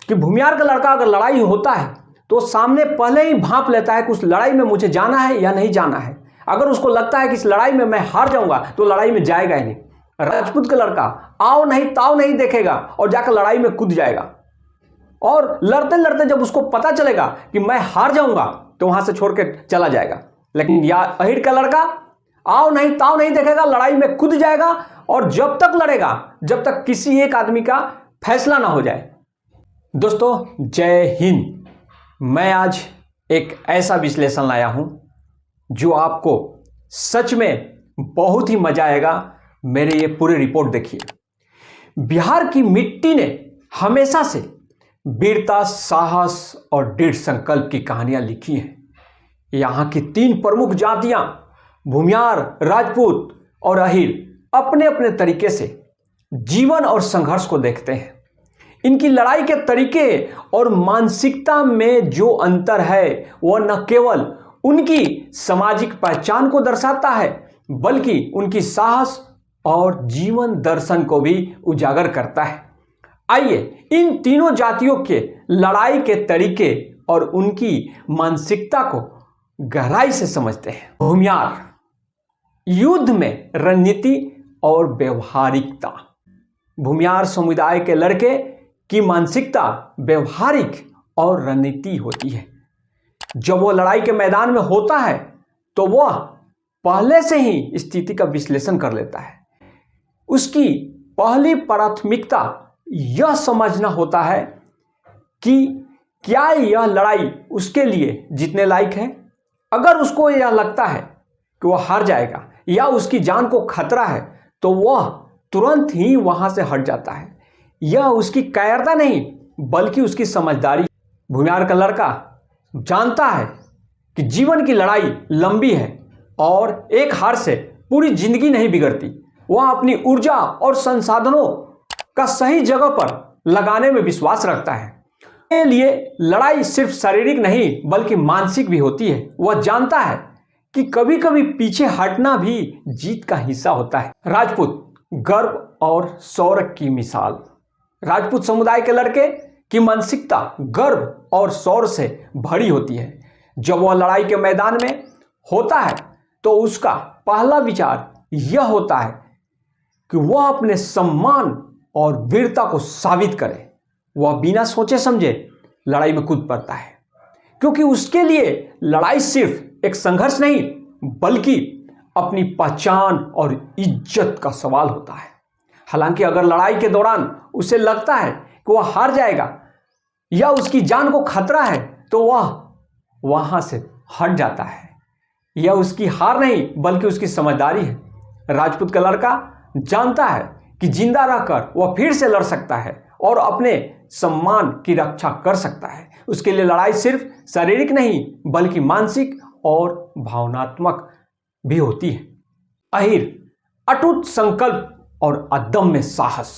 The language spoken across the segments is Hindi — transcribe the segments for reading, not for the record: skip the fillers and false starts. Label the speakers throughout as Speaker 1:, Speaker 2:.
Speaker 1: कि भूमियार का लड़का अगर लड़ाई होता है तो सामने पहले ही भांप लेता है कि उस लड़ाई में मुझे जाना है या नहीं जाना है। अगर उसको लगता है कि इस लड़ाई में मैं हार जाऊंगा तो लड़ाई में जाएगा ही नहीं। राजपूत का लड़का आओ नहीं ताओ नहीं देखेगा और जाकर लड़ाई में कूद जाएगा, और लड़ते लड़ते जब उसको पता चलेगा कि मैं हार जाऊंगा तो वहां से छोड़ के चला जाएगा। लेकिन या अहिर का लड़का आओ नहीं ताओ नहीं देखेगा, लड़ाई में कूद जाएगा और जब तक लड़ेगा जब तक किसी एक आदमी का फैसला ना हो जाए। दोस्तों जय हिंद। मैं आज एक ऐसा विश्लेषण लाया हूं जो आपको सच में बहुत ही मजा आएगा। मेरे ये पूरे रिपोर्ट देखिए। बिहार की मिट्टी ने हमेशा से वीरता, साहस और दृढ़ संकल्प की कहानियां लिखी हैं। यहाँ की 3 प्रमुख जातियां भूमियार, राजपूत और अहिर अपने अपने तरीके से जीवन और संघर्ष को देखते हैं। इनकी लड़ाई के तरीके और मानसिकता में जो अंतर है वह न केवल उनकी सामाजिक पहचान को दर्शाता है बल्कि उनकी साहस और जीवन दर्शन को भी उजागर करता है। आइए इन तीनों जातियों के लड़ाई के तरीके और उनकी मानसिकता को गहराई से समझते हैं। भूमियार युद्ध में रणनीति और व्यवहारिकता। भूमियार समुदाय के लड़के की मानसिकता व्यवहारिक और रणनीति होती है। जब वो लड़ाई के मैदान में होता है तो वह पहले से ही स्थिति का विश्लेषण कर लेता है। उसकी पहली प्राथमिकता यह समझना होता है कि क्या यह लड़ाई उसके लिए जीतने लायक है। अगर उसको यह लगता है कि वह हार जाएगा या उसकी जान को खतरा है तो वह तुरंत ही वहां से हट जाता है। यह उसकी कायरता नहीं बल्कि उसकी समझदारी। भूमियार का लड़का जानता है कि जीवन की लड़ाई लंबी है और एक हार से पूरी जिंदगी नहीं बिगड़ती। वह अपनी ऊर्जा और संसाधनों का सही जगह पर लगाने में विश्वास रखता है। के लिए लड़ाई सिर्फ शारीरिक नहीं बल्कि मानसिक भी होती है। वह जानता है कि कभी कभी पीछे हटना भी जीत का हिस्सा होता है। राजपूत गर्व और शौर्य की मिसाल। राजपूत समुदाय के लड़के की मानसिकता गर्व और शौर्य से भरी होती है। जब वह लड़ाई के मैदान में होता है तो उसका पहला विचार यह होता है कि वह अपने सम्मान और वीरता को साबित करे। वह बिना सोचे समझे लड़ाई में कूद पड़ता है क्योंकि उसके लिए लड़ाई सिर्फ एक संघर्ष नहीं बल्कि अपनी पहचान और इज्जत का सवाल होता है। हालांकि अगर लड़ाई के दौरान उसे लगता है कि वह हार जाएगा या उसकी जान को खतरा है तो वह वहां से हट जाता है। यह उसकी हार नहीं बल्कि उसकी समझदारी है। राजपूत का लड़का जानता है कि जिंदा रहकर वह फिर से लड़ सकता है और अपने सम्मान की रक्षा कर सकता है। उसके लिए लड़ाई सिर्फ शारीरिक नहीं बल्कि मानसिक और भावनात्मक भी होती है। अहिर अटूट संकल्प और अदम्य साहस।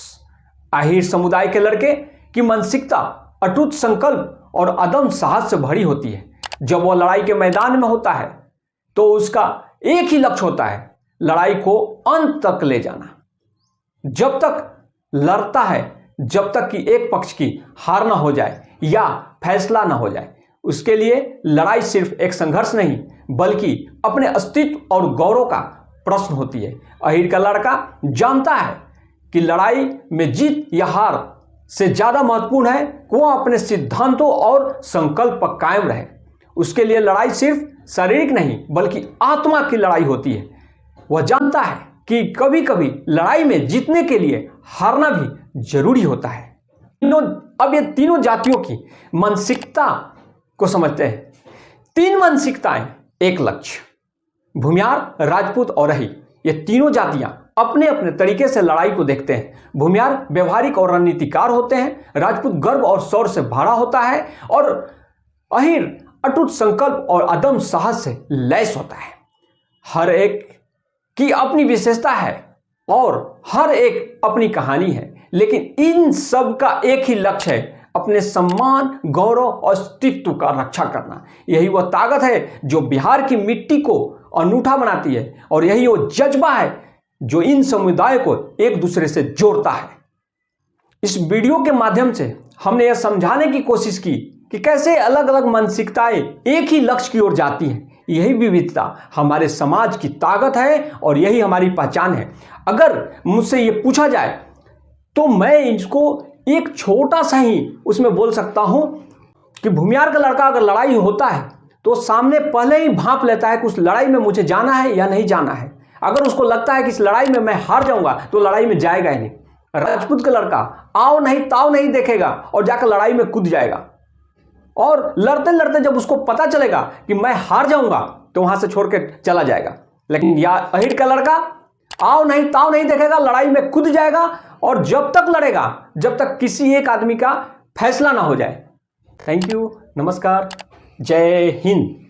Speaker 1: अहिर समुदाय के लड़के की मानसिकता अटूट संकल्प और अदम्य साहस से भरी होती है। जब वह लड़ाई के मैदान में होता है तो उसका एक ही लक्ष्य होता है, लड़ाई को अंत तक ले जाना। जब तक लड़ता है जब तक कि एक पक्ष की हार ना हो जाए या फैसला ना हो जाए। उसके लिए लड़ाई सिर्फ एक संघर्ष नहीं बल्कि अपने अस्तित्व और गौरव का प्रश्न होती है। अहिर का लड़का जानता है कि लड़ाई में जीत या हार से ज्यादा महत्वपूर्ण है कि वह अपने सिद्धांतों और संकल्प पर कायम रहे। उसके लिए लड़ाई सिर्फ शारीरिक नहीं बल्कि आत्मा की लड़ाई होती है। वह जानता है कि कभी कभी लड़ाई में जीतने के लिए हारना भी जरूरी होता है। अब ये तीनों जातियों की मानसिकता को समझते हैं। 3 मानसिकताएं, एक लक्ष्य। भूमियार, राजपूत और अहिर ये तीनों जातियां अपने अपने तरीके से लड़ाई को देखते हैं। भूमियार व्यवहारिक और रणनीतिकार होते हैं, राजपूत गर्व और शौर्य से भरा होता है और अहिर अटूट संकल्प और अदम्य साहस से लैस होता है। हर एक की अपनी विशेषता है और हर एक अपनी कहानी है, लेकिन इन सब का एक ही लक्ष्य है, अपने सम्मान, गौरव और अस्तित्व का रक्षा करना। यही वह ताकत है जो बिहार की मिट्टी को अनूठा बनाती है और यही वो जज्बा है जो इन समुदायों को एक दूसरे से जोड़ता है। इस वीडियो के माध्यम से हमने यह समझाने की कोशिश की कि कैसे अलग अलग मानसिकताएं एक ही लक्ष्य की ओर जाती हैं। यही विविधता हमारे समाज की ताकत है और यही हमारी पहचान है। अगर मुझसे ये पूछा जाए तो मैं इसको एक छोटा सा ही उसमें बोल सकता हूं कि भूमियार का लड़का अगर लड़ाई होता है तो सामने पहले ही भांप लेता है कि उस लड़ाई में मुझे जाना है या नहीं जाना है। अगर उसको लगता है कि इस लड़ाई में मैं हार जाऊंगा तो लड़ाई में जाएगा ही नहीं। राजपूत का लड़का आओ नहीं ताव नहीं देखेगा और जाकर लड़ाई में कूद जाएगा, और लड़ते लड़ते जब उसको पता चलेगा कि मैं हार जाऊंगा तो वहां से छोड़ के चला जाएगा। लेकिन या अहिर का लड़का आओ नहीं ताव नहीं देखेगा, लड़ाई में कूद जाएगा और जब तक लड़ेगा जब तक किसी एक आदमी का फैसला ना हो जाए। थैंक यू, नमस्कार, जय हिंद।